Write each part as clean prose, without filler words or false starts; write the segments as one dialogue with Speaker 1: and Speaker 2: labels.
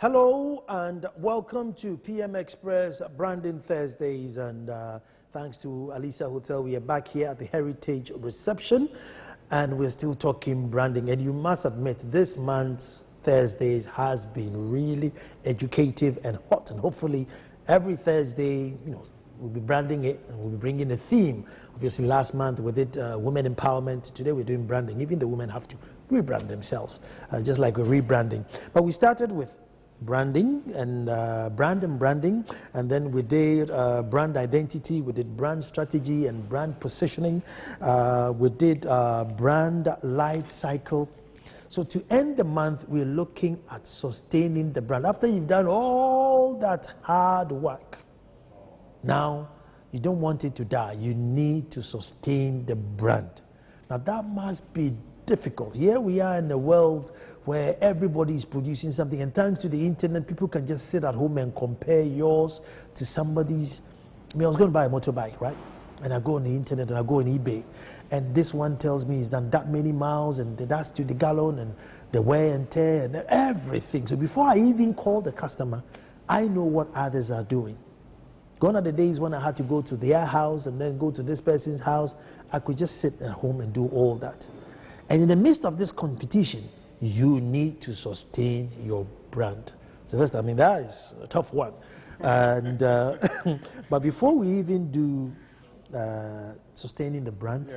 Speaker 1: Hello and welcome to PM Express Branding Thursdays, and thanks to Alisa Hotel, we are back here at the Heritage Reception and we're still talking branding. And you must admit, this month's Thursdays has been really educative and hot, and hopefully every Thursday, we'll be branding it and we'll be bringing a theme. Obviously last month we did women empowerment. Today we're doing branding. Even the women have to rebrand themselves, just like we're rebranding. But we started with branding and branding, and then we did brand identity, we did brand strategy and brand positioning, we did brand life cycle. So to end the month, we're looking at sustaining the brand. After you've done all that hard work, now you don't want it to die. You need to sustain the brand. Now that must be difficult. Here we are in a world where everybody is producing something, and thanks to the internet, people can just sit at home and compare yours to somebody's. I was going to buy a motorbike, right? And I go on the internet and I go on eBay, and this one tells me he's done that many miles and that's to the gallon and the wear and tear and everything. So before I even call the customer, I know what others are doing. Gone are the days when I had to go to their house and then go to this person's house. I could just sit at home and do all that. And in the midst of this competition, you need to sustain your brand. So first, that is a tough one. And but before we even do sustaining the brand,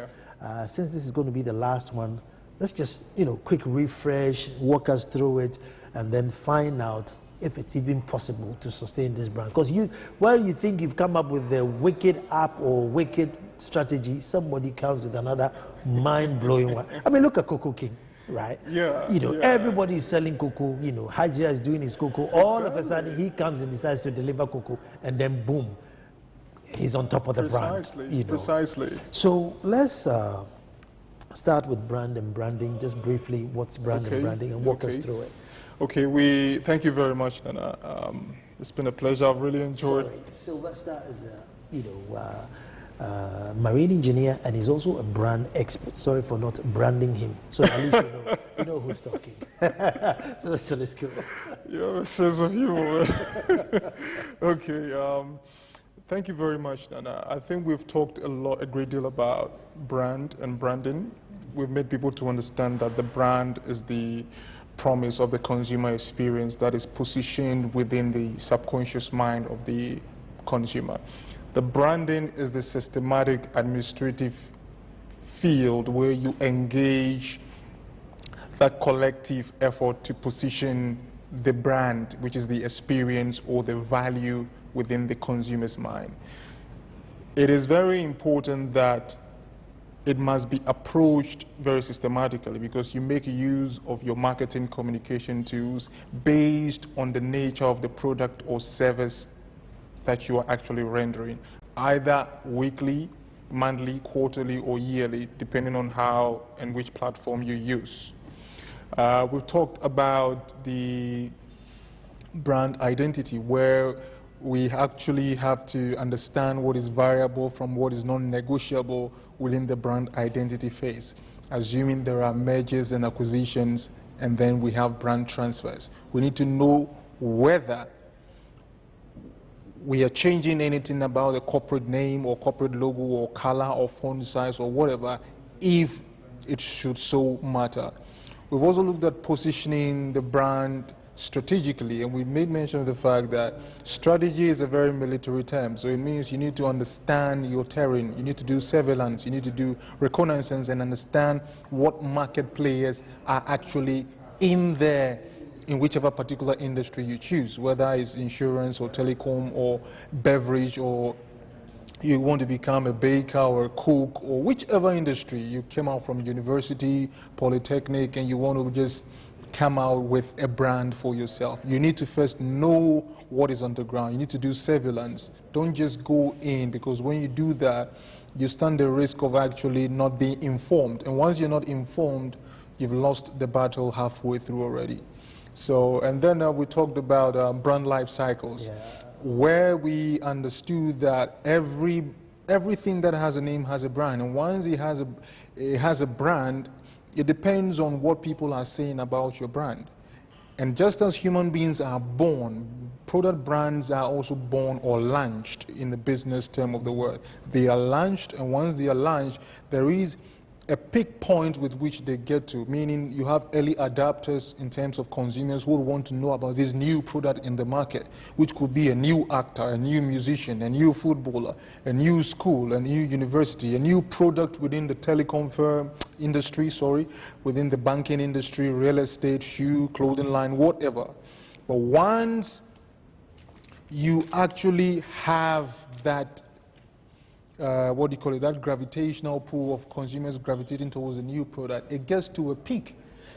Speaker 1: since this is going to be the last one, let's just quick refresh, walk us through it, and then find out if it's even possible to sustain this brand. Because you think you've come up with the wicked app or wicked strategy, somebody comes with another mind-blowing one. Look at Cocoa King, right? Everybody is selling cocoa. Hajia is doing his cocoa. All of a sudden, he comes and decides to deliver cocoa, and then boom, he's on top of the brand.
Speaker 2: Precisely.
Speaker 1: So let's start with brand and branding. Just briefly, what's brand and branding, and walk us through it.
Speaker 2: Okay, we thank you very much, Nana. It's been a pleasure. I've really enjoyed.
Speaker 1: Sorry, Sylvester is a marine engineer, and he's also a brand expert. Sorry for not branding him. So at least you know who's talking. so let's go.
Speaker 2: You have a sense of humor. Okay. Thank you very much, Nana. I think we've talked a great deal about brand and branding. We've made people to understand that the brand is the promise of the consumer experience that is positioned within the subconscious mind of the consumer. The branding is the systematic administrative field where you engage that collective effort to position the brand, which is the experience or the value within the consumer's mind. It is very important that it must be approached very systematically, because you make use of your marketing communication tools based on the nature of the product or service that you are actually rendering, either weekly, monthly, quarterly, or yearly, depending on how and which platform you use. We've talked about the brand identity, where we actually have to understand what is variable from what is non-negotiable within the brand identity phase, assuming there are mergers and acquisitions, and then we have brand transfers. We need to know whether we are changing anything about the corporate name or corporate logo or color or font size or whatever, if it should so matter. We've also looked at positioning the brand strategically, and we made mention of the fact that strategy is a very military term. So it means you need to understand your terrain, you need to do surveillance, you need to do reconnaissance and understand what market players are actually in there in whichever particular industry you choose, whether it's insurance or telecom or beverage, or you want to become a baker or a cook, or whichever industry you came out from, university, polytechnic, and you want to just come out with a brand for yourself. You need to first know what is on the ground. You need to do surveillance. Don't just go in, because when you do that, you stand the risk of actually not being informed. And once you're not informed, you've lost the battle halfway through already. So, and then we talked about brand life cycles, where we understood that everything that has a name has a brand. And once it has a brand, it depends on what people are saying about your brand. And just as human beings are born, product brands are also born or launched in the business term of the word. They are launched, and once they are launched, there is a peak point with which they get to, meaning you have early adopters in terms of consumers who want to know about this new product in the market, which could be a new actor, a new musician, a new footballer, a new school, a new university, a new product within the telecom firm industry, within the banking industry, real estate, shoe, clothing line, whatever. But once you actually have that that gravitational pull of consumers gravitating towards a new product, it gets to a peak.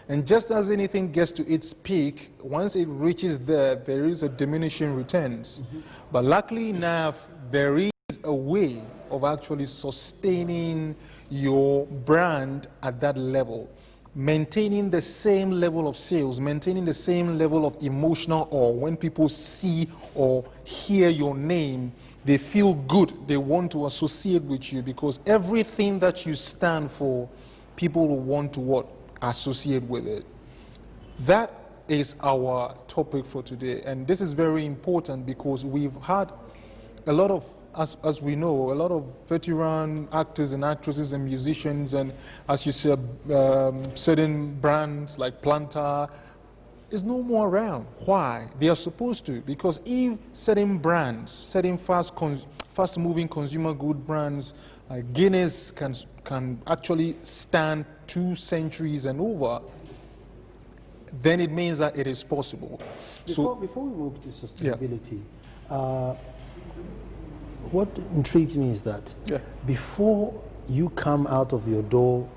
Speaker 2: And just as anything gets to its peak, once it reaches there, there is a diminishing returns. But luckily enough, there is a way of actually sustaining your brand at that level, maintaining the same level of sales, maintaining the same level of emotional awe. When people see or hear your name, they feel good. They want to associate with you, because everything that you stand for, people will want to associate with it. That is our topic for today. And this is very important because we've had a lot of, as we know, a lot of veteran actors and actresses and musicians, and as you said, certain brands like Planter is no more around. Why? They are supposed to, because if certain brands, certain fast-moving consumer good brands like Guinness can actually stand 2 centuries and over, then it means that it is possible.
Speaker 1: Before we move to sustainability, what intrigues me is that before you come out of your door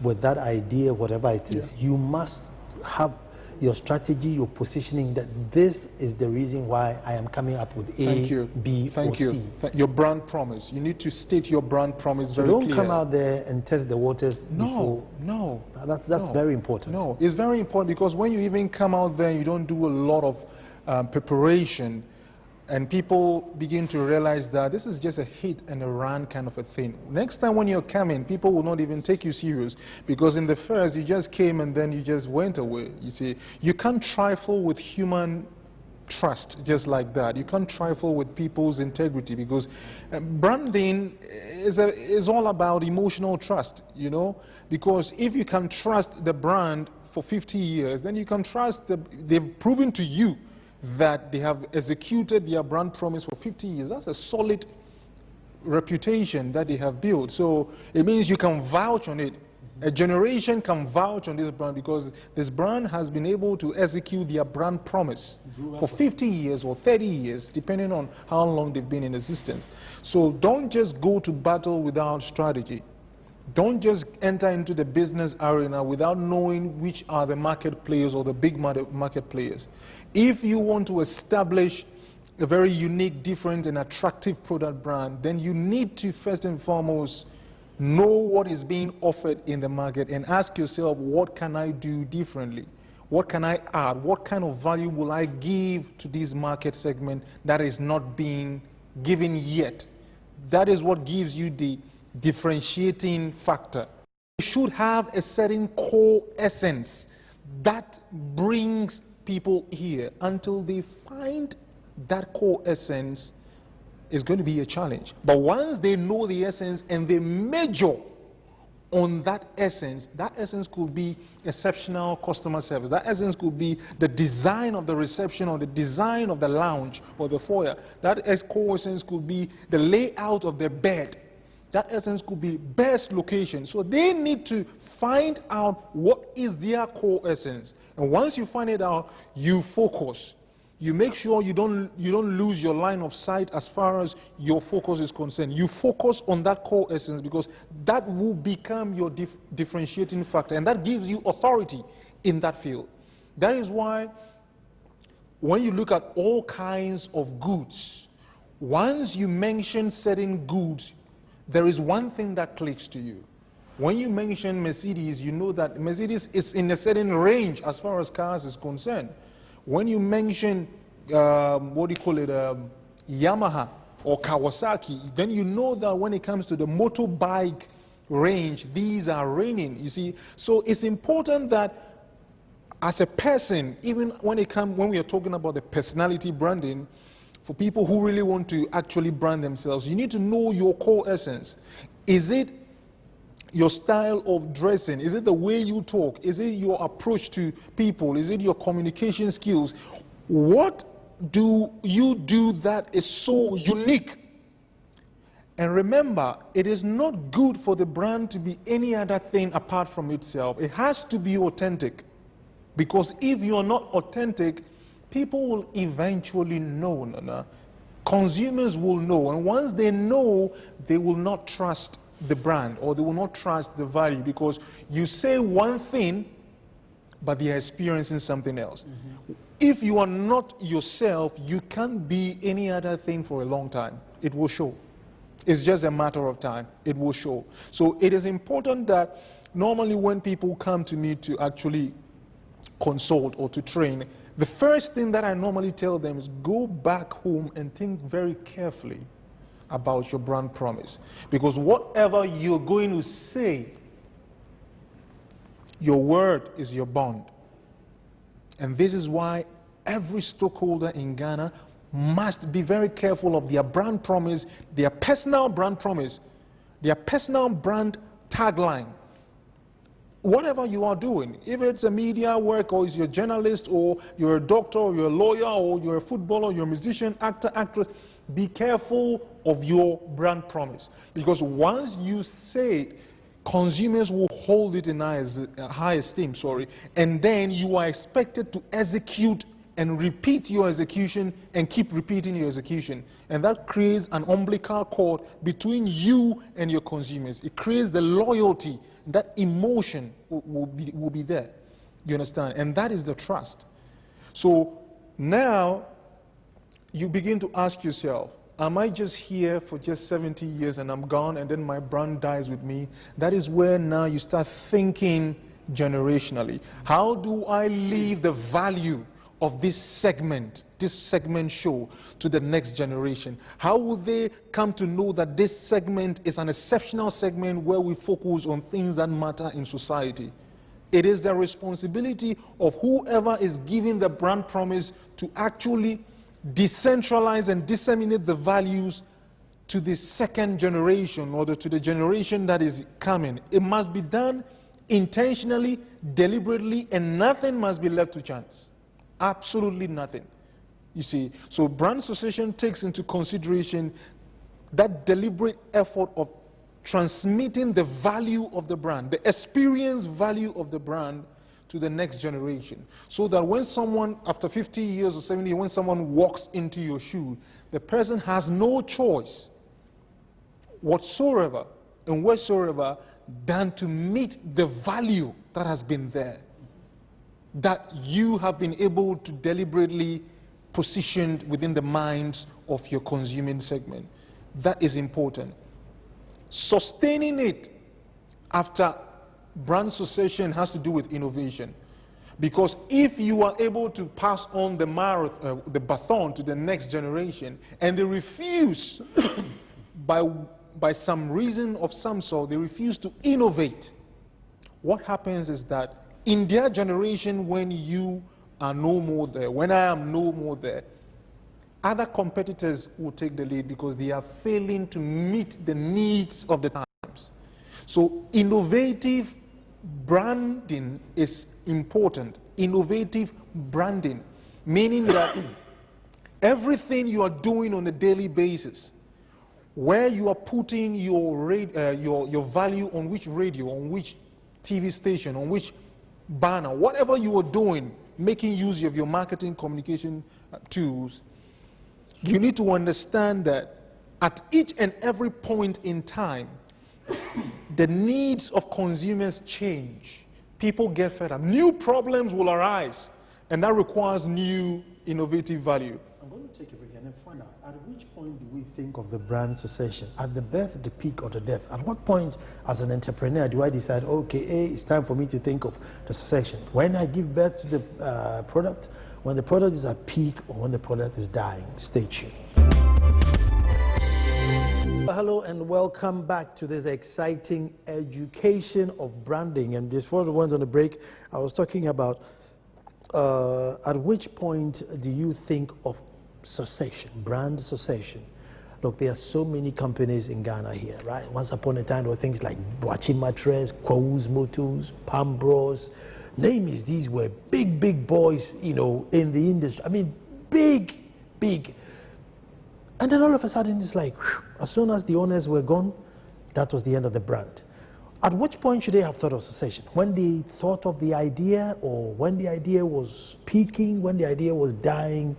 Speaker 1: with that idea, whatever it is, you must have your strategy, your positioning, that this is the reason why I am coming up with A, B, or C.
Speaker 2: Your brand promise. You need to state your brand promise very clearly.
Speaker 1: Don't come out there and test the waters before.
Speaker 2: No.
Speaker 1: That's very important.
Speaker 2: No, it's very important, because when you even come out there, you don't do a lot of preparation, and people begin to realize that this is just a hit and a run kind of a thing. Next time when you're coming, people will not even take you serious, because in the first, you just came and then you just went away. You see, you can't trifle with human trust just like that. You can't trifle with people's integrity, because branding is all about emotional trust, you know, because if you can trust the brand for 50 years, then you can trust they've proven to you that they have executed their brand promise for 50 years. That's a solid reputation that they have built. So it means you can vouch on it. A generation can vouch on this brand, because this brand has been able to execute their brand promise for 50 years or 30 years, depending on how long they've been in existence. So don't just go to battle without strategy. Don't just enter into the business arena without knowing which are the market players or the big market players. If you want to establish a very unique, different, and attractive product brand, then you need to first and foremost know what is being offered in the market and ask yourself, what can I do differently? What can I add? What kind of value will I give to this market segment that is not being given yet? That is what gives you the differentiating factor. You should have a certain core essence that brings people here. Until they find that core essence, is going to be a challenge. But once they know the essence and they measure on that essence could be exceptional customer service. That essence could be the design of the reception or the design of the lounge or the foyer. That core essence could be the layout of the bed. That essence could be best location. So they need to find out what is their core essence. And once you find it out, you focus. You make sure you don't lose your line of sight as far as your focus is concerned. You focus on that core essence, because that will become your differentiating factor, and that gives you authority in that field. That is why when you look at all kinds of goods, once you mention certain goods, there is one thing that clicks to you. When you mention Mercedes, you know that Mercedes is in a certain range as far as cars is concerned. When you mention, Yamaha or Kawasaki, then you know that when it comes to the motorbike range, these are reigning, you see. So it's important that as a person, even when we are talking about the personality branding, for people who really want to actually brand themselves, you need to know your core essence. Is it your style of dressing? Is it the way you talk? Is it your approach to people? Is it your communication skills? What do you do that is so unique? And remember, it is not good for the brand to be any other thing apart from itself. It has to be authentic. Because if you are not authentic, people will eventually know. Consumers will know. And once they know, they will not trust the brand, or they will not trust the value, because you say one thing, but they are experiencing something else. Mm-hmm. If you are not yourself, you can't be any other thing for a long time. It will show. It's just a matter of time. It will show. So it is important that normally when people come to me to actually consult or to train, the first thing that I normally tell them is go back home and think very carefully about your brand promise. Because whatever you're going to say, your word is your bond. And this is why every stockholder in Ghana must be very careful of their brand promise, their personal brand promise, their personal brand tagline. Whatever you are doing, if it's a media work, or you're a journalist, or you're a doctor, or you're a lawyer, or you're a footballer, you're a musician, actor, actress, be careful of your brand promise. Because once you say it, consumers will hold it in high esteem, and then you are expected to execute and repeat your execution and keep repeating your execution. And that creates an umbilical cord between you and your consumers. It creates the loyalty. That emotion will be there. You understand? And that is the trust. So now you begin to ask yourself, am I just here for just 70 years and I'm gone and then my brand dies with me? That is where now you start thinking generationally. How do I leave the value of this segment show to the next generation? How will they come to know that this segment is an exceptional segment where we focus on things that matter in society? It is the responsibility of whoever is giving the brand promise to actually decentralize and disseminate the values to the second generation, or to the generation that is coming. It must be done intentionally, deliberately, and nothing must be left to chance. Absolutely nothing. You see, so brand association takes into consideration that deliberate effort of transmitting the value of the brand, the experience value of the brand to the next generation. So that when someone, after 50 years or 70 years, when someone walks into your shoe, the person has no choice whatsoever and whatsoever than to meet the value that has been there, that you have been able to deliberately position within the minds of your consuming segment. That is important. Sustaining it after brand association has to do with innovation. Because if you are able to pass on the baton to the next generation, and they refuse, by some reason of some sort, they refuse to innovate, what happens is that in their generation, when you are no more there, when I am no more there, other competitors will take the lead because they are failing to meet the needs of the times. So innovative branding is important. Innovative branding, meaning that everything you are doing on a daily basis, where you are putting your value on which radio, on which TV station, on which banner, whatever you are doing, making use of your marketing communication tools, you need to understand that at each and every point in time, the needs of consumers change. People get fed up. New problems will arise, and that requires new innovative value.
Speaker 1: I'm going to take a break and then find out, at which point do we think of the brand succession? At the birth, the peak, or the death? At what point, as an entrepreneur, do I decide, okay, it's time for me to think of the succession? When I give birth to the product, when the product is at peak, or when the product is dying? Stay tuned. Hello and welcome back to this exciting education of branding. And before we went on a break, I was talking about at which point do you think of cessation, brand cessation? Look, there are so many companies in Ghana here, right? Once upon a time, there were things like Boachi Mattress, Quos Motors, Palm Bros. Name is, these were big, big boys, you know, in the industry. I mean, big, big. And then all of a sudden, it's like, whew, as soon as the owners were gone, that was the end of the brand. At which point should they have thought of cessation? When they thought of the idea, or when the idea was peaking, when the idea was dying?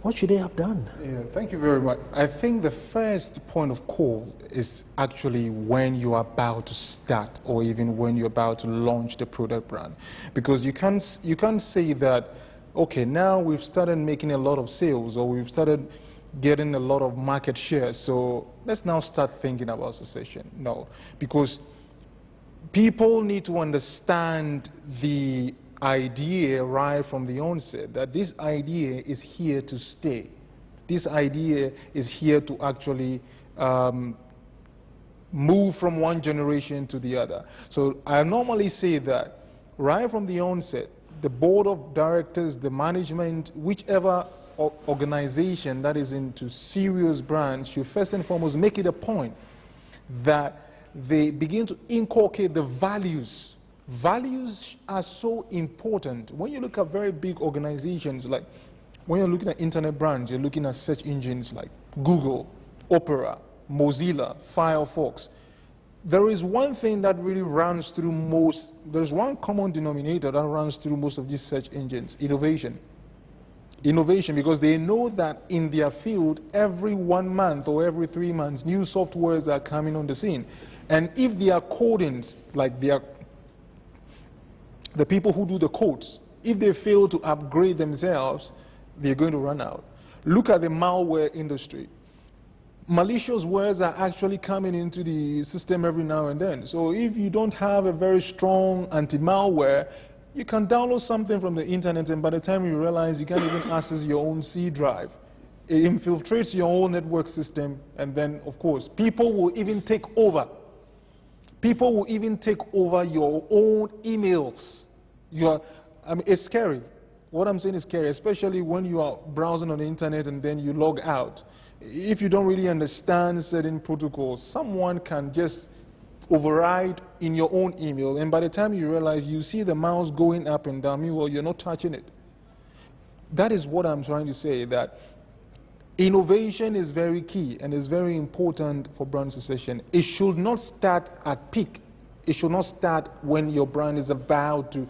Speaker 1: What should they have done?
Speaker 2: Yeah, thank you very much. I think the first point of call is actually when you're about to start, or even when you're about to launch the product brand. Because you can't say that, okay, now we've started making a lot of sales, or we've started getting a lot of market share, so let's now start thinking about cessation. No, because people need to understand the idea right from the onset, that this idea is here to stay. This idea is here to actually move from one generation to the other. So I normally say that right from the onset, the board of directors, the management, whichever organization that is into serious brands should first and foremost make it a point that they begin to inculcate the values. Values are so important. When you look at very big organizations, like when you're looking at internet brands, you're looking at search engines like Google, Opera, Mozilla, Firefox. There is one thing that really runs through there's one common denominator that runs through most of these search engines: innovation. Innovation, because they know that in their field, every 1 month or every 3 months, new softwares are coming on the scene. And if their codings, like the people who do the codes, if they fail to upgrade themselves, they're going to run out. Look at the malware industry. Malicious words are actually coming into the system every now and then. So if you don't have a very strong anti-malware, you can download something from the internet, and by the time you realize you can't even access your own C drive. It infiltrates your own network system, and then, of course, people will even take over. People will even take over your own emails. I mean, it's scary. What I'm saying is scary, especially when you are browsing on the internet and then you log out. If you don't really understand certain protocols, someone can just override in your own email, and by the time you realize, you see the mouse going up and down, meanwhile you're not touching it. That is what I'm trying to say, that innovation is very key and is very important for brand succession. It should not start at peak. It should not start when your brand is about to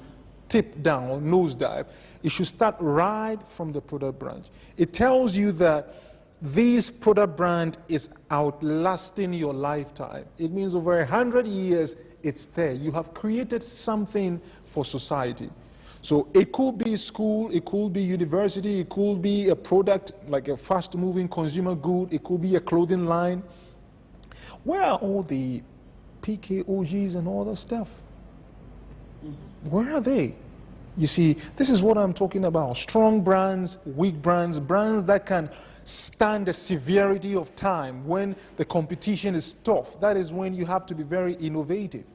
Speaker 2: tip down or nosedive. It should start right from the product branch. It tells you that this product brand is outlasting your lifetime. It means over 100 years, it's there. You have created something for society. So it could be school, it could be university, it could be a product like a fast-moving consumer good, it could be a clothing line. Where are all the PKOGs and all that stuff? Where are they? You see, this is what I'm talking about. Strong brands, weak brands, brands that can stand the severity of time when the competition is tough. That is when you have to be very innovative.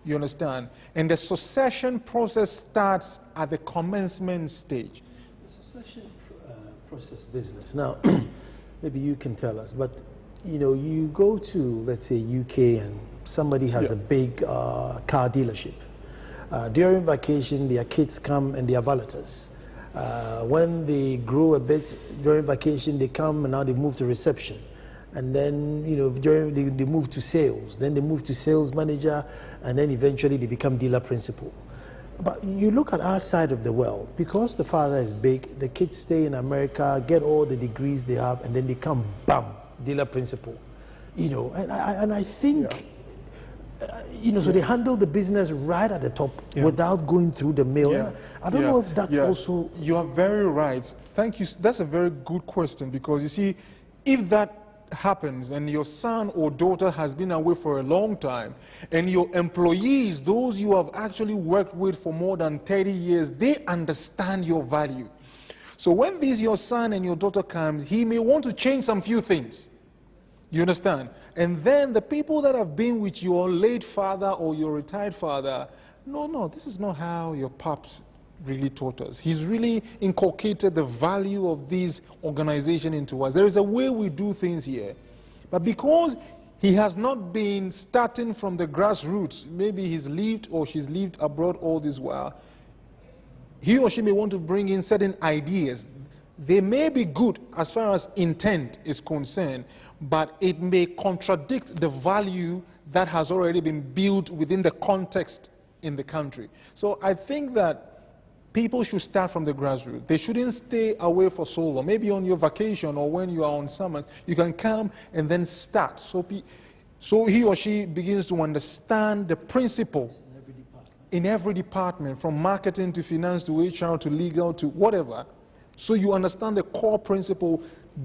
Speaker 2: You understand? And the succession process starts at the commencement stage.
Speaker 1: The succession process business. Now, maybe you can tell us, but you know, you go to, let's say, UK, and somebody has a big car dealership. During vacation, their kids come and they are valeters. When they grow a bit during vacation, they come and now they move to reception. And then, you know, they move to sales. Then they move to sales manager, and then eventually they become dealer principal. But you look at our side of the world, because the father is big, the kids stay in America, get all the degrees they have, and then they come, bam, dealer principal. You know, and I think, you know, so they handle the business right at the top without going through the mill. I don't know if that's also...
Speaker 2: You are very right. Thank you. That's a very good question, because you see, if that happens and your son or daughter has been away for a long time, and your employees, those you have actually worked with for more than 30 years, they understand your value. So when this your son and your daughter comes, he may want to change some few things. You understand? And then the people that have been with your late father or your retired father, no, this is not how your pops really taught us. He's really inculcated the value of these organizations into us. There is a way we do things here. But because he has not been starting from the grassroots, maybe he's lived or she's lived abroad all this while, he or she may want to bring in certain ideas. They may be good as far as intent is concerned, but it may contradict the value that has already been built within the context in the country. So I think that people should start from the grassroots. They shouldn't stay away for so long. Maybe on your vacation or when you are on summer, you can come and then start. So he or she begins to understand the principles in every department, from marketing to finance to HR to legal to whatever. So you understand the core principle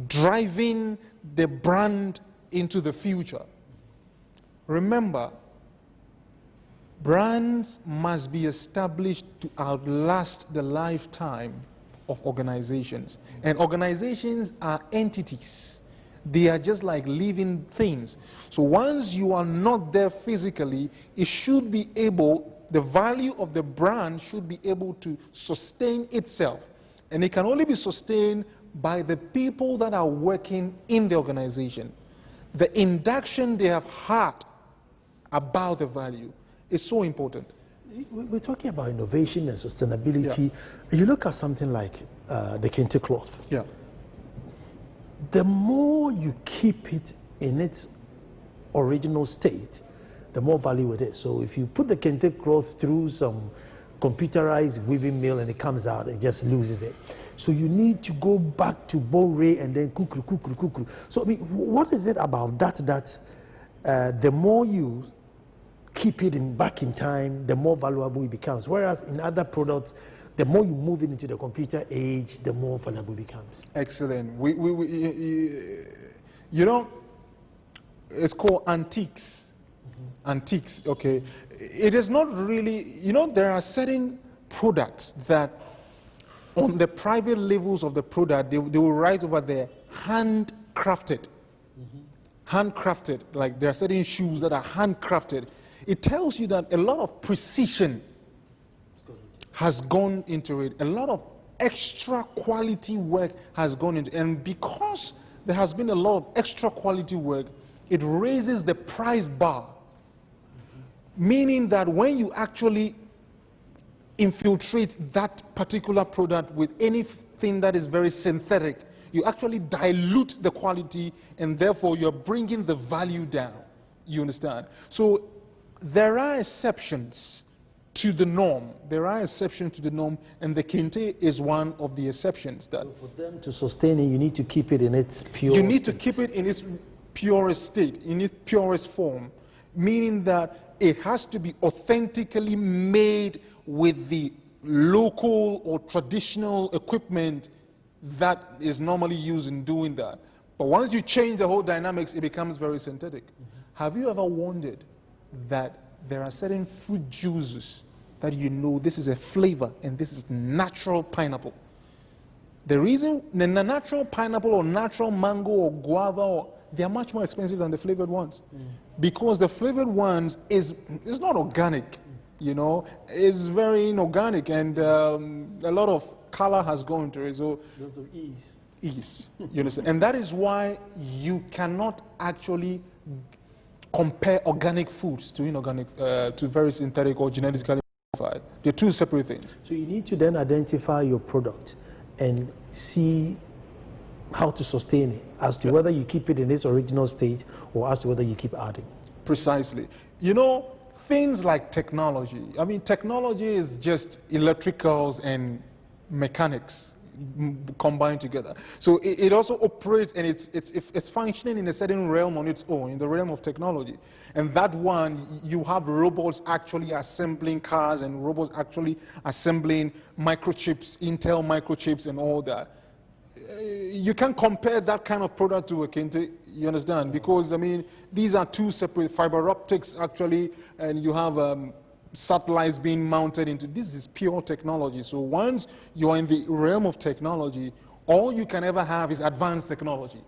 Speaker 2: driving the brand into the future. Remember, brands must be established to outlast the lifetime of organizations. And organizations are entities. They are just like living things. So once you are not there physically, it should be able, the value of the brand should be able to sustain itself. And it can only be sustained by the people that are working in the organization. The induction they have had about the value is so important.
Speaker 1: We're talking about innovation and sustainability. Yeah. You look at something like the kente cloth.
Speaker 2: Yeah.
Speaker 1: The more you keep it in its original state, the more value it is. So if you put the kente cloth through some computerized weaving mill and it comes out, it just loses it. So you need to go back to bore and then kukru, kukru, kukru. So I mean, what is it about that the more you keep it back in time, the more valuable it becomes? Whereas in other products, the more you move it into the computer age, the more valuable it becomes.
Speaker 2: Excellent. You know, it's called antiques. Mm-hmm. Antiques, okay. It is not really, you know, there are certain products that on the private levels of the product, they will write over there, handcrafted. Mm-hmm. Handcrafted, like there are certain shoes that are handcrafted. It tells you that a lot of precision has gone into it. A lot of extra quality work has gone into it. And because there has been a lot of extra quality work, it raises the price bar. Mm-hmm. Meaning that when you actually infiltrate that particular product with anything that is very synthetic, you actually dilute the quality and therefore you're bringing the value down. You understand? So there are exceptions to the norm. There are exceptions to the norm, and the kente is one of the exceptions. That
Speaker 1: so for them to sustain it, you need to keep it in its pure
Speaker 2: You need
Speaker 1: state.
Speaker 2: to keep it in its purest state, in its purest form, meaning that it has to be authentically made with the local or traditional equipment that is normally used in doing that. But once you change the whole dynamics, it becomes very synthetic. Mm-hmm. Have you ever wondered that there are certain fruit juices that you know this is a flavor and this is natural pineapple? The reason the natural pineapple or natural mango or guava, they are much more expensive than the flavored ones. Because the flavored ones is not organic, you know, it's very inorganic, and a lot of color has gone into it. So
Speaker 1: lots of ease.
Speaker 2: Ease, you understand? And that is why you cannot actually compare organic foods to inorganic, to very synthetic or genetically modified. They're two separate things.
Speaker 1: So you need to then identify your product and see how to sustain it, as to whether you keep it in its original state or as to whether you keep adding.
Speaker 2: Precisely. You know, things like technology. I mean, technology is just electricals and mechanics combined together. So it also operates, and it's functioning in a certain realm on its own, in the realm of technology. And that one, you have robots actually assembling cars and robots actually assembling microchips, Intel microchips and all that. You can't compare that kind of product to a kente, you understand? Because, I mean, these are two separate fiber optics actually, and you have satellites being mounted into, this is pure technology. So once you are in the realm of technology, all you can ever have is advanced technology.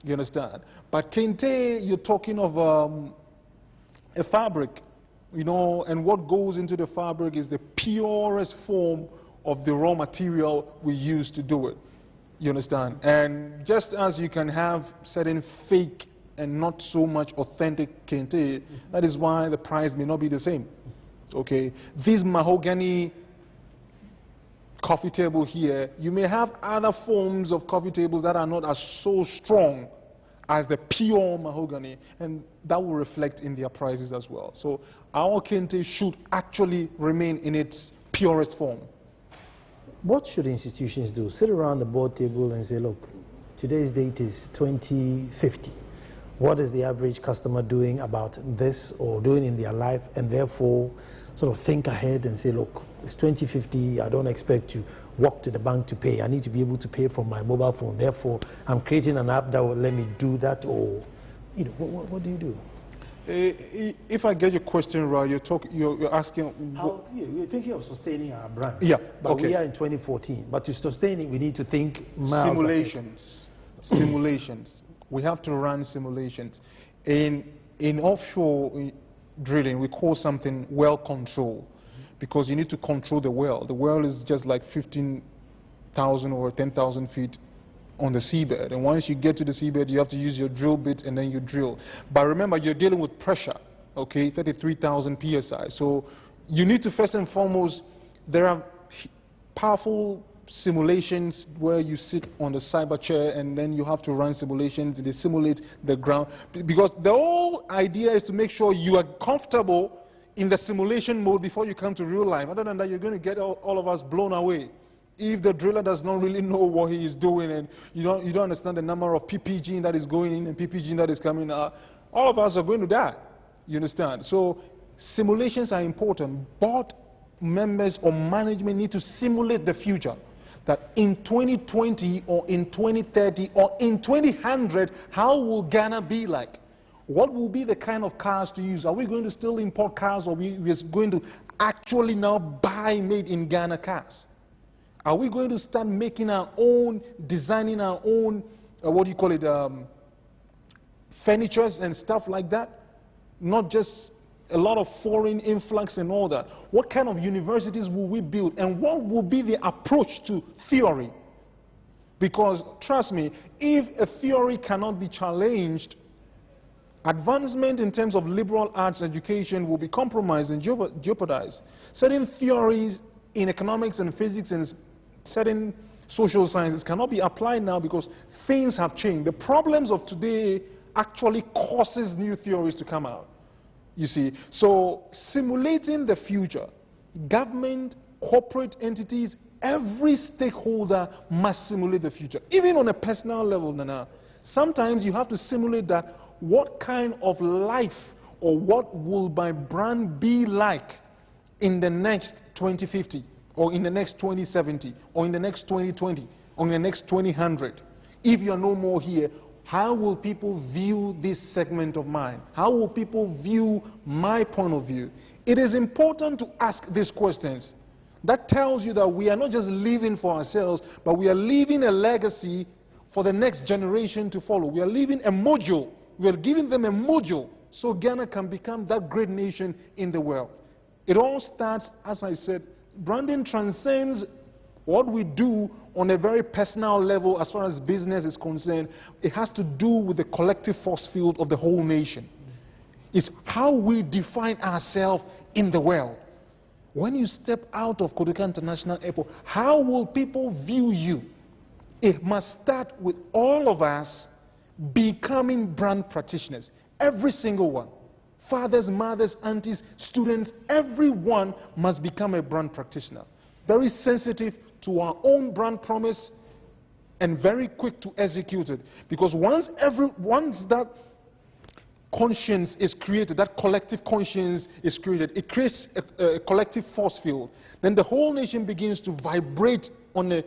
Speaker 2: You understand? But kente, you're talking of a fabric, you know, and what goes into the fabric is the purest form of the raw material we use to do it. You understand? And just as you can have certain fake and not so much authentic kente, that is why the price may not be the same. Okay? This mahogany coffee table here, you may have other forms of coffee tables that are not as so strong as the pure mahogany, and that will reflect in their prices as well. So our kente should actually remain in its purest form.
Speaker 1: What should institutions do? Sit around the board table and say, look, today's date is 2050. What is the average customer doing about this or doing in their life? And therefore, sort of think ahead and say, look, it's 2050. I don't expect to walk to the bank to pay. I need to be able to pay from my mobile phone. Therefore, I'm creating an app that will let me do that. Or, you know, what do you do?
Speaker 2: If I get your question right, you're asking...
Speaker 1: We're thinking of sustaining our brand.
Speaker 2: Yeah,
Speaker 1: but
Speaker 2: okay.
Speaker 1: We are in 2014. But to sustain it, we need to think miles
Speaker 2: simulations. Simulations. We have to run simulations. In offshore drilling, we call something well control, because you need to control the well. The well is just like 15,000 or 10,000 feet on the seabed, and once you get to the seabed, you have to use your drill bit and then you drill. But remember, you're dealing with pressure, okay, 33,000 psi. So you need to first and foremost, there are powerful simulations where you sit on the cyber chair and then you have to run simulations. They simulate the ground, because the whole idea is to make sure you are comfortable in the simulation mode before you come to real life. Other than that, you're going to get all of us blown away. If the driller does not really know what he is doing, and you don't understand the number of PPG that is going in and PPG that is coming out, all of us are going to die. You understand? So simulations are important. Board members or management need to simulate the future. That in 2020 or in 2030 or in 2100, how will Ghana be like? What will be the kind of cars to use? Are we going to still import cars, or we are going to actually now buy made in Ghana cars? Are we going to start making our own, designing our own, furnitures and stuff like that? Not just a lot of foreign influx and all that. What kind of universities will we build, and what will be the approach to theory? Because trust me, if a theory cannot be challenged, advancement in terms of liberal arts education will be compromised and jeopardized. Certain theories in economics and physics and certain social sciences cannot be applied now because things have changed. The problems of today actually causes new theories to come out. You see, so simulating the future, government, corporate entities, every stakeholder must simulate the future. Even on a personal level, Nana, sometimes you have to simulate that what kind of life or what will my brand be like in the next 2050 or in the next 2070 or in the next 2020 or in the next 2000. If you are no more here, how will people view this segment of mine? How will people view my point of view? It is important to ask these questions. That tells you that we are not just living for ourselves, but we are leaving a legacy for the next generation to follow. We are leaving a module. We are giving them a module so Ghana can become that great nation in the world. It all starts, as I said, branding transcends what we do on a very personal level as far as business is concerned. It has to do with the collective force field of the whole nation. It's how we define ourselves in the world. When you step out of Kotoka International Airport, how will people view you? It must start with all of us becoming brand practitioners. Every single one. Fathers, mothers, aunties, students, everyone must become a brand practitioner. Very sensitive to our own brand promise and very quick to execute it. Because once that conscience is created, that collective conscience is created, it creates a collective force field. Then the whole nation begins to vibrate on a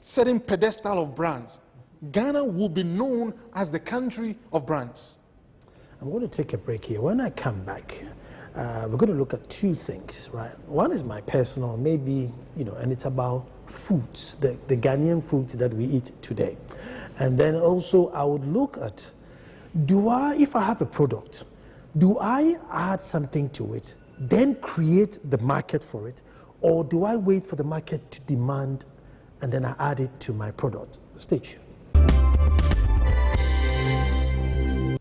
Speaker 2: certain pedestal of brands. Ghana will be known as the country of brands.
Speaker 1: I'm going to take a break here. When I come back, we're going to look at two things, right? One is my personal, maybe, and it's about foods, the Ghanaian foods that we eat today. And then also I would look at, if I have a product, do I add something to it, then create the market for it? Or do I wait for the market to demand and then I add it to my product stage?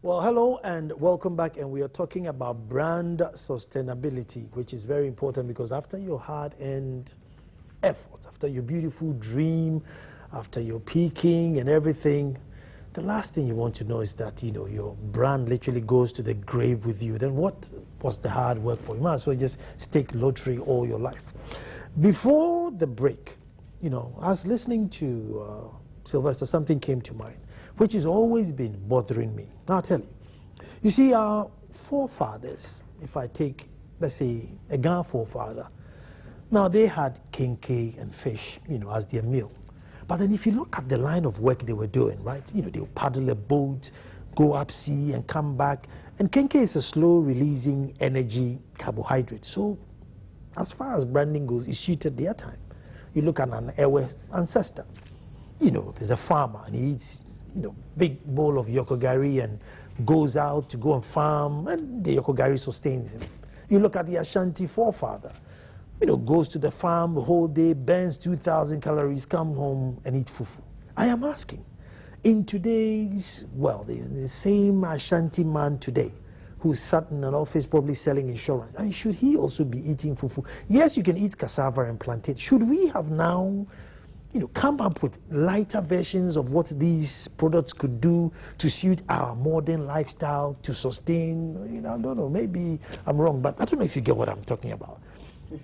Speaker 1: Well, hello and welcome back, and we are talking about brand sustainability, which is very important because after your hard-earned effort, after your beautiful dream, after your peaking and everything, the last thing you want to know is that, you know, your brand literally goes to the grave with you. Then what was the hard work for? You might as well just stake lottery all your life. Before the break, you know, I was listening to Sylvester, something came to mind, which has always been bothering me. Now I'll tell you. You see, our forefathers, if I take, let's say, a Ghana forefather, now they had kenkey and fish, you know, as their meal. But then if you look at the line of work they were doing, right, you know, they would paddle a boat, go up sea and come back. And kenkey is a slow-releasing energy carbohydrate. So as far as branding goes, it suited their time. You look at an Ewe ancestor. You know, there's a farmer and he eats, you know, big bowl of yokogari and goes out to go and farm, and the yokogari sustains him. You look at the Ashanti forefather, you know, goes to the farm the whole day, burns 2,000 calories, come home and eat fufu. I am asking, in today's world, the same Ashanti man today who sat in an office probably selling insurance, I mean, should he also be eating fufu? Yes, you can eat cassava and plantain. Should we have now, you know, come up with lighter versions of what these products could do to suit our modern lifestyle, to sustain, you know, I don't know, maybe I'm wrong, but I don't know if you get what I'm talking about.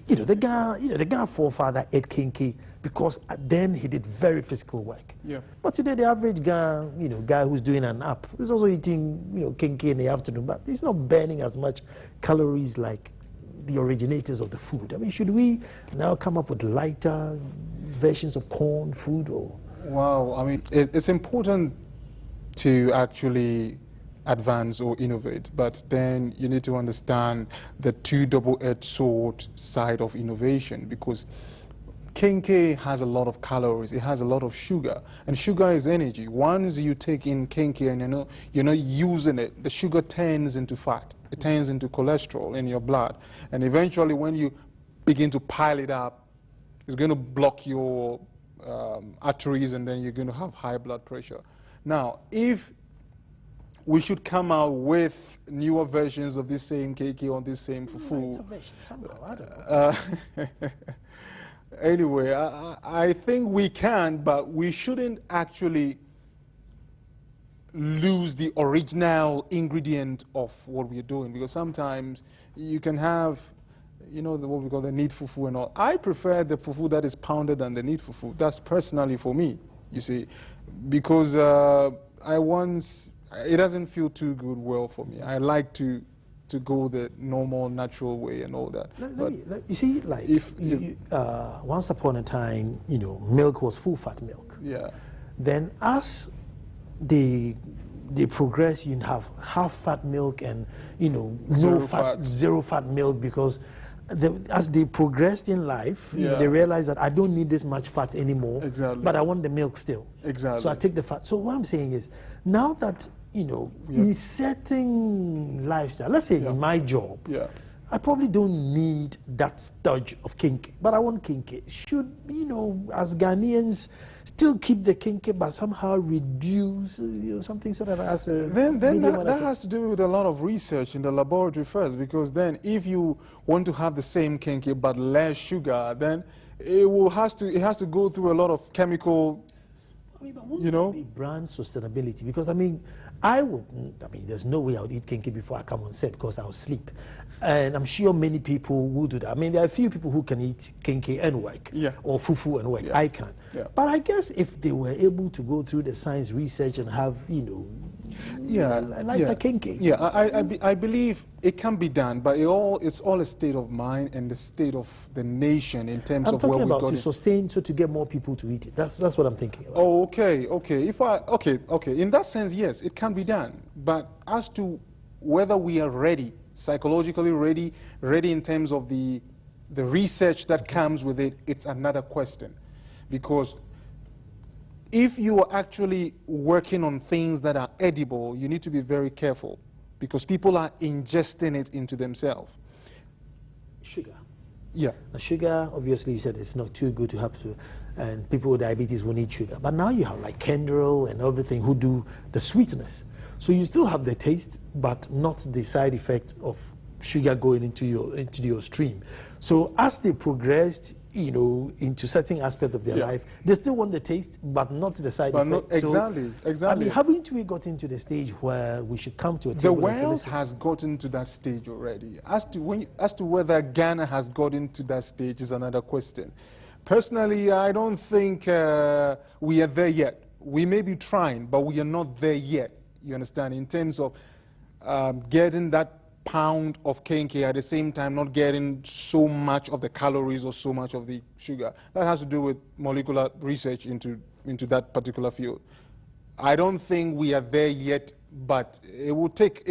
Speaker 1: You know, the guy forefather ate kenkey because then he did very physical work.
Speaker 2: Yeah.
Speaker 1: But today the average guy, you know, guy who's doing an app is also eating, you know, kenkey in the afternoon, but he's not burning as much calories like the originators of the food. I mean, should we now come up with lighter versions of corn food? Or
Speaker 2: Well, I mean, it's important to actually advance or innovate, but then you need to understand the two double-edged sword side of innovation, because kenkey has a lot of calories, it has a lot of sugar, and sugar is energy. Once you take in kenkey and you're not using it, the sugar turns into fat, it turns into cholesterol in your blood, and eventually when you begin to pile it up, it's going to block your arteries, and then you're going to have high blood pressure. Now, if we should come out with newer versions of this same kenkey or this same fufu. Anyway, I think we can, but we shouldn't actually lose the original ingredient of what we're doing, because sometimes you can have, you know, what we call the neat fufu and all. I prefer the fufu that is pounded than the neat fufu. That's personally for me, you see, because it doesn't feel too good well for me. I like to go the normal, natural way and all that.
Speaker 1: You see, like, if once upon a time, you know, milk was full-fat milk.
Speaker 2: Yeah.
Speaker 1: Then as they progress, you have half-fat milk and, you know, zero-fat milk, because as they progressed in life, you know, they realized that I don't need this much fat anymore, but I want the milk still. So I take the fat. So what I'm saying is, now that, you know, in certain lifestyle, let's say in my job, I probably don't need that stodge of kenkey, but I want kenkey. Should, you know, as Ghanaians, still keep the kenkey, but somehow reduce, you know, something so that as a
Speaker 2: then that has to do with a lot of research in the laboratory first, because then if you want to have the same kenkey but less sugar, then it has to go through a lot of chemical.
Speaker 1: I mean, but wouldn't it be brand sustainability? Because I mean, there's no way I would eat kenkey before I come on set, because I'll sleep. And I'm sure many people will do that. I mean, there are a few people who can eat kenkey and work, or fufu and work. I can't. But I guess if they were able to go through the science research and have, you know, lighter kenkey.
Speaker 2: I believe it can be done, but it's all a state of mind and the state of the nation in terms of where we got it. I'm talking about
Speaker 1: to sustain, so to get more people to eat it. That's what I'm thinking about.
Speaker 2: Oh, okay. In that sense, yes, it can be done. But as to whether we are ready, psychologically ready in terms of the research that comes with it, it's another question. Because if you are actually working on things that are edible, you need to be very careful, because people are ingesting it into themselves.
Speaker 1: Sugar.
Speaker 2: Yeah.
Speaker 1: The sugar, obviously, you said it's not too good to have to, and people with diabetes will need sugar. But now you have like Kendall and everything who do the sweetness. So you still have the taste, but not the side effect of sugar going into your stream. So as they progressed, you know, into certain aspect of their life, they still want the taste, but not the side effect.
Speaker 2: Not, exactly,
Speaker 1: so,
Speaker 2: exactly.
Speaker 1: I mean, haven't we got into the stage where we should come to a
Speaker 2: The
Speaker 1: table and say,
Speaker 2: world
Speaker 1: listen,
Speaker 2: has gotten to that stage already. As to whether Ghana has gotten to that stage is another question. Personally, I don't think we are there yet. We may be trying, but we are not there yet. You understand? In terms of getting that pound of kenke at the same time not getting so much of the calories or so much of the sugar. That has to do with molecular research into that particular field. I don't think we are there yet, but it will take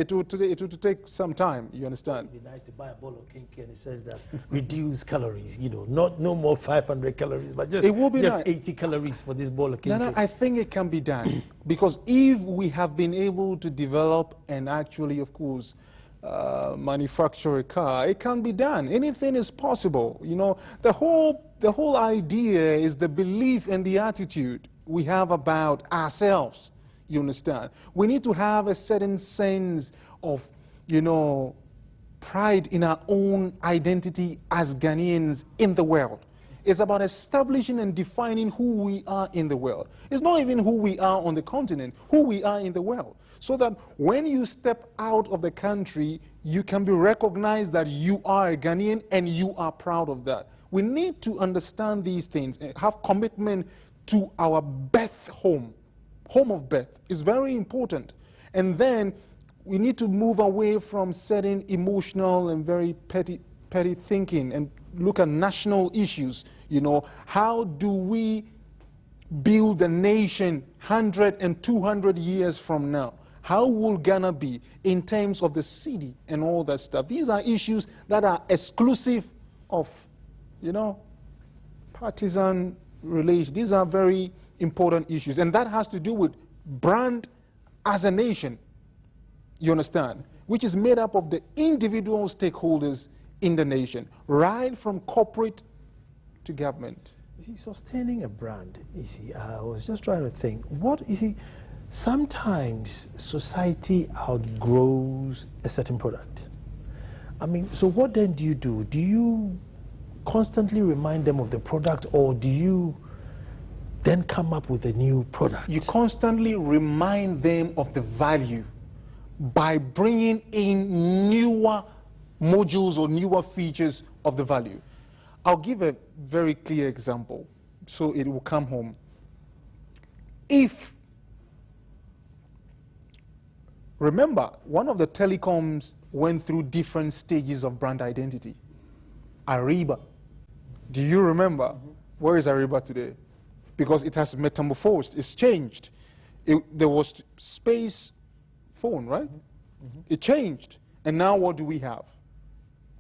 Speaker 2: some time. You understand?
Speaker 1: It'd be nice to buy a bowl of kenke and it says that reduce calories. You know, no more 500 calories, but just 80 calories for this bowl of kenke.
Speaker 2: No, I think it can be done because if we have been able to develop and actually, of course, manufacture a car, it can be done. Anything is possible. You know, the whole idea is the belief and the attitude we have about ourselves. You understand? We need to have a certain sense of, you know, pride in our own identity as Ghanaians in the world. It's about establishing and defining who we are in the world. It's not even who we are on the continent, who we are in the world. So that when you step out of the country, you can be recognized that you are a Ghanaian and you are proud of that. We need to understand these things and have commitment to our birth home. Home of birth is very important. And then we need to move away from certain emotional and very petty thinking and look at national issues. You know, how do we build a nation 100 and 200 years from now? How will Ghana be in terms of the city and all that stuff? These are issues that are exclusive of, you know, partisan relations. These are very important issues. And that has to do with brand as a nation, you understand, which is made up of the individual stakeholders in the nation, right from corporate to government.
Speaker 1: You see, sustaining a brand, you see, I was just trying to think, you see, sometimes society outgrows a certain product. I mean, so what then do you do? Do you constantly remind them of the product, or do you then come up with a new product?
Speaker 2: You constantly remind them of the value by bringing in newer modules or newer features of the value. I'll give a very clear example so it will come home. Remember, one of the telecoms went through different stages of brand identity. Ariba. Do you remember? Mm-hmm. Where is Ariba today? Because it has metamorphosed, it's changed. There was space phone, right? Mm-hmm. Mm-hmm. It changed. And now what do we have?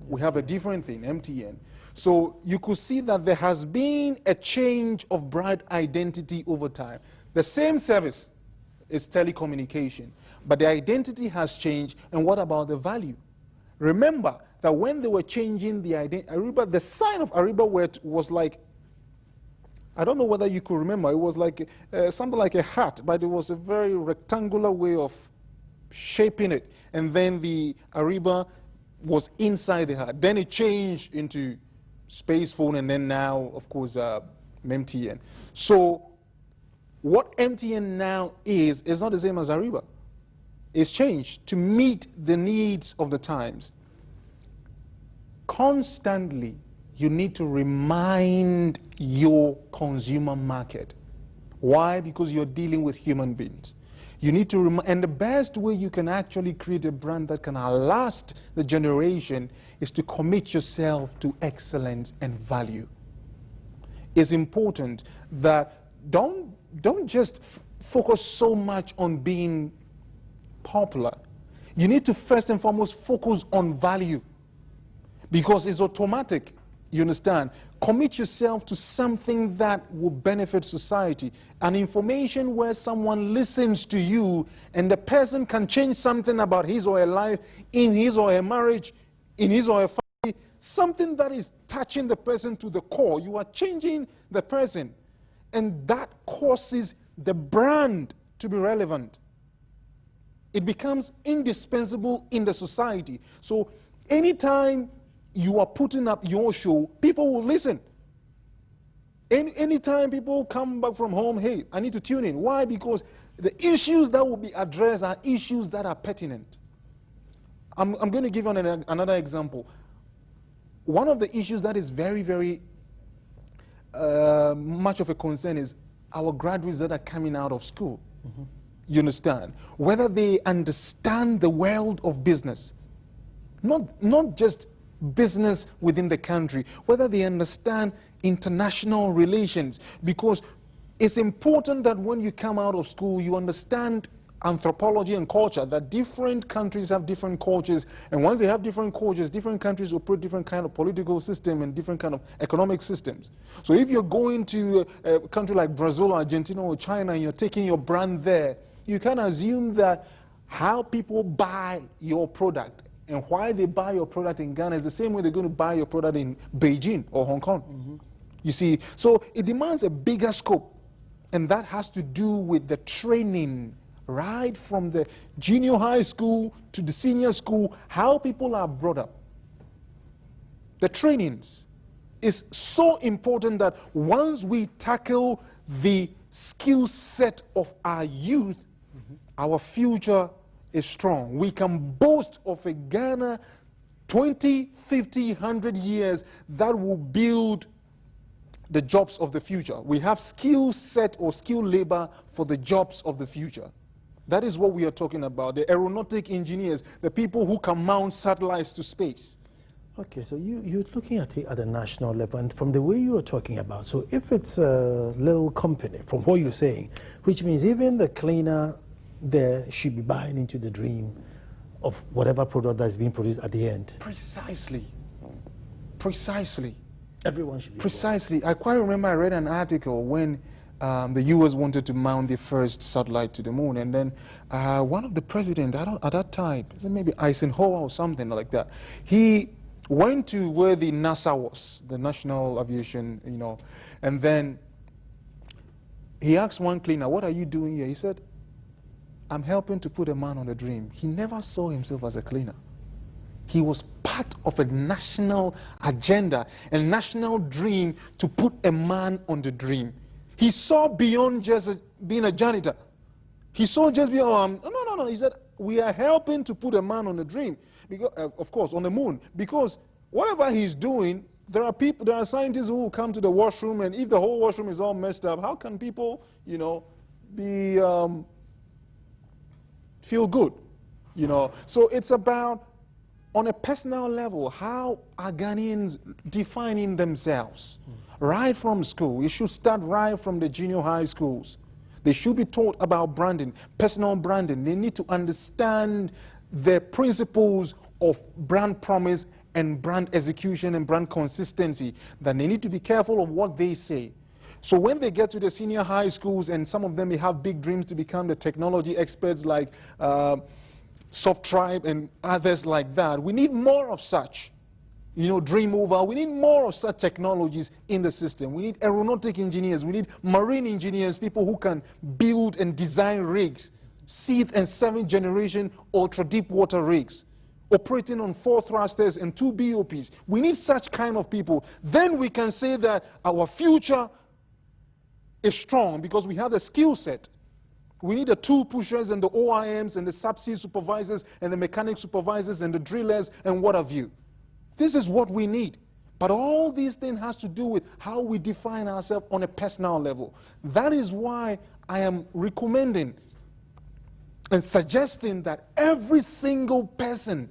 Speaker 2: We have a different thing, MTN. So you could see that there has been a change of brand identity over time. The same service is telecommunication, but the identity has changed. And what about the value? Remember that when they were changing the identity, Ariba, the sign of Ariba was like, I don't know whether you could remember, it was like something like a hat, but it was a very rectangular way of shaping it. And then the Ariba was inside the hat. Then it changed into space phone, and then now, of course, MTN. So what MTN now is not the same as Ariba. It's changed to meet the needs of the times. Constantly, you need to remind your consumer market. Why? Because you're dealing with human beings. You need to and the best way you can actually create a brand that can outlast the generation is to commit yourself to excellence and value. It's important that don't just focus so much on being popular. You need to first and foremost focus on value, because it's automatic. You understand? Commit yourself to something that will benefit society. An information where someone listens to you and the person can change something about his or her life, in his or her marriage, in his or her family. something that is touching the person to the core. You are changing the person. And that causes the brand to be relevant. It becomes indispensable in the society. So anytime you are putting up your show, people will listen. Anytime people come back from home, hey, I need to tune in. Why? Because the issues that will be addressed are issues that are pertinent. I'm going to give you another example. One of the issues that is very, very much of a concern is our graduates that are coming out of school. Mm-hmm. You understand? Whether they understand the world of business, not just business within the country, whether they understand international relations, because it's important that when you come out of school, you understand anthropology and culture, that different countries have different cultures, and once they have different cultures, different countries operate different kind of political system and different kind of economic systems. So if you're going to a country like Brazil, Argentina, or China, and you're taking your brand there, you can assume that how people buy your product and why they buy your product in Ghana is the same way they're going to buy your product in Beijing or Hong Kong. Mm-hmm. You see, so it demands a bigger scope, and that has to do with the training, right from the junior high school to the senior school, how people are brought up. The trainings is so important that once we tackle the skill set of our youth, mm-hmm. our future is strong. We can boast of a Ghana 20, 50, 100 years that will build the jobs of the future. We have skill set or skill labor for the jobs of the future. That is what we are talking about. The aeronautic engineers, the people who can mount satellites to space.
Speaker 1: Okay, so you're looking at it at a national level, and from the way you are talking about, so if it's a little company, from what you're saying, which means even the cleaner there should be buying into the dream of whatever product that is being produced at the end.
Speaker 2: Precisely. Precisely.
Speaker 1: Everyone should be
Speaker 2: precisely involved. I quite remember I read an article when the US wanted to mount the first satellite to the moon, and then one of the presidents at that time, maybe Eisenhower or something like that, he went to where the NASA was, the National Aviation, and then he asked one cleaner, "What are you doing here?" He said, "I'm helping to put a man on a dream." He never saw himself as a cleaner. He was part of a national agenda, a national dream to put a man on the dream. He saw beyond just being a janitor. He saw just beyond, no. He said, we are helping to put a man on the dream, because, of course, on the moon. Because whatever he's doing, there are scientists who will come to the washroom, and if the whole washroom is all messed up, how can people, feel good? So it's about, on a personal level, how are Ghanaians defining themselves? Right from school. It should start right from the junior high schools. They should be taught about branding, personal branding. They need to understand the principles of brand promise and brand execution and brand consistency, that they need to be careful of what they say. So when they get to the senior high schools, and some of them may have big dreams to become the technology experts like Soft Tribe and others like that, we need more of such. Dream Over, we need more of such technologies in the system. We need aeronautic engineers, we need marine engineers, people who can build and design rigs, 6th and 7th generation ultra deep water rigs, operating on 4 thrusters and 2 BOPs. We need such kind of people. Then we can say that our future is strong because we have the skill set. We need the tool pushers and the OIMs and the subsea supervisors and the mechanic supervisors and the drillers and what have you. This is what we need. But all these things has to do with how we define ourselves on a personal level. That is why I am recommending and suggesting that every single person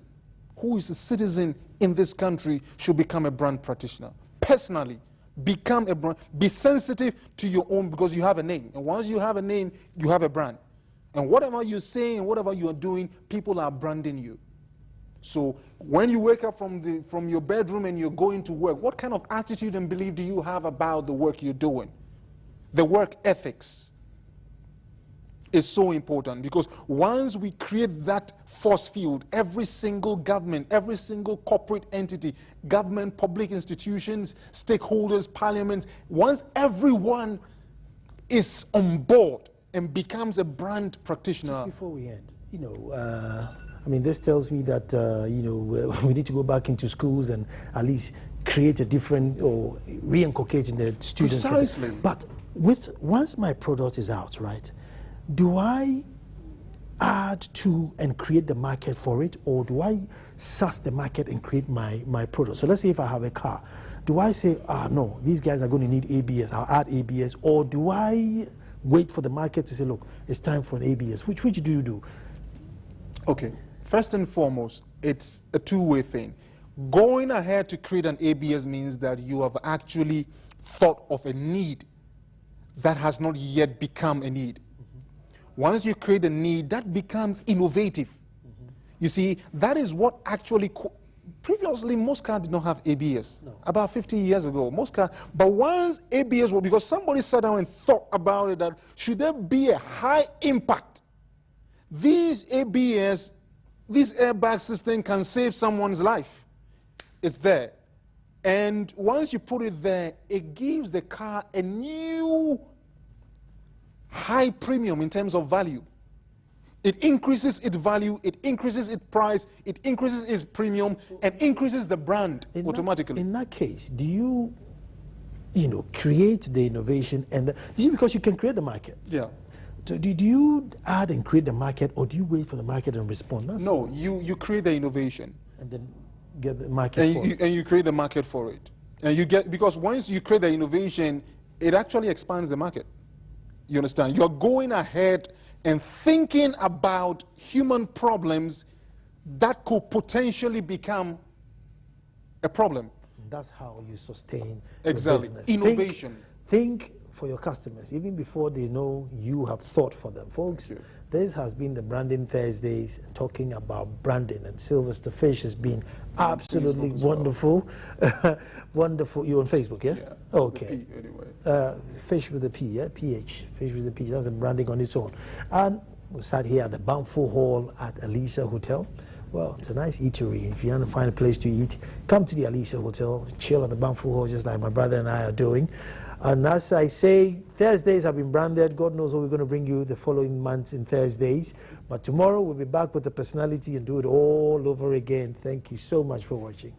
Speaker 2: who is a citizen in this country should become a brand practitioner. Personally, become a brand. Be sensitive to your own, because you have a name. And once you have a name, you have a brand. And whatever you're saying and whatever you are doing, people are branding you. So when you wake up from your bedroom and you're going to work, what kind of attitude and belief do you have about the work you're doing? The work ethics. is so important, because once we create that force field, every single government, every single corporate entity, government, public institutions, stakeholders, parliaments, once everyone is on board and becomes a brand practitioner.
Speaker 1: Just before we end, I mean, this tells me that, we need to go back into schools and at least create a different, or re-inculcate in the students.
Speaker 2: Precisely.
Speaker 1: But once my product is out, right, do I add to and create the market for it, or do I suss the market and create my product? So let's say if I have a car, do I say, no, these guys are going to need ABS, I'll add ABS, or do I wait for the market to say, look, it's time for an ABS? Which do you do?
Speaker 2: Okay, first and foremost, it's a two-way thing. Going ahead to create an ABS means that you have actually thought of a need that has not yet become a need. Once you create a need, that becomes innovative. You see, that is what actually, previously most cars did not have ABS. No. About 50 years ago, most cars, but once ABS, because somebody sat down and thought about it, that should there be a high impact, these ABS, this airbag system can save someone's life. It's there. And once you put it there, it gives the car a new high premium in terms of value. It increases its value, it increases its price, it increases its premium, and increases the brand automatically.
Speaker 1: In that case, do you, create the innovation and you see, because you can create the market.
Speaker 2: Yeah.
Speaker 1: So do you add and create the market, or do you wait for the market and respond?
Speaker 2: No, you create the innovation.
Speaker 1: And then get the market for it.
Speaker 2: And you create the market for it. And you get, because once you create the innovation, it actually expands the market. You understand? You're going ahead and thinking about human problems that could potentially become a problem.
Speaker 1: That's how you sustain
Speaker 2: exactly.
Speaker 1: your business.
Speaker 2: Innovation.
Speaker 1: Think for your customers, even before they know you have thought for them. Folks, this has been the Branding Thursdays, talking about branding, and Sylvester Fish has been absolutely wonderful. Wonderful. You're on Facebook, yeah?
Speaker 2: Yeah.
Speaker 1: Okay.
Speaker 2: P, anyway.
Speaker 1: Fish with a P, yeah? PH. Fish with a P. That's a branding on its own. And we sat here at the Bountiful Hall at Alicia Hotel. Well, it's a nice eatery. If you want to find a place to eat, come to the Alicia Hotel, chill at the Bountiful Hall, just like my brother and I are doing. And as I say, Thursdays have been branded. God knows what we're going to bring you the following months in Thursdays. But tomorrow we'll be back with the personality and do it all over again. Thank you so much for watching.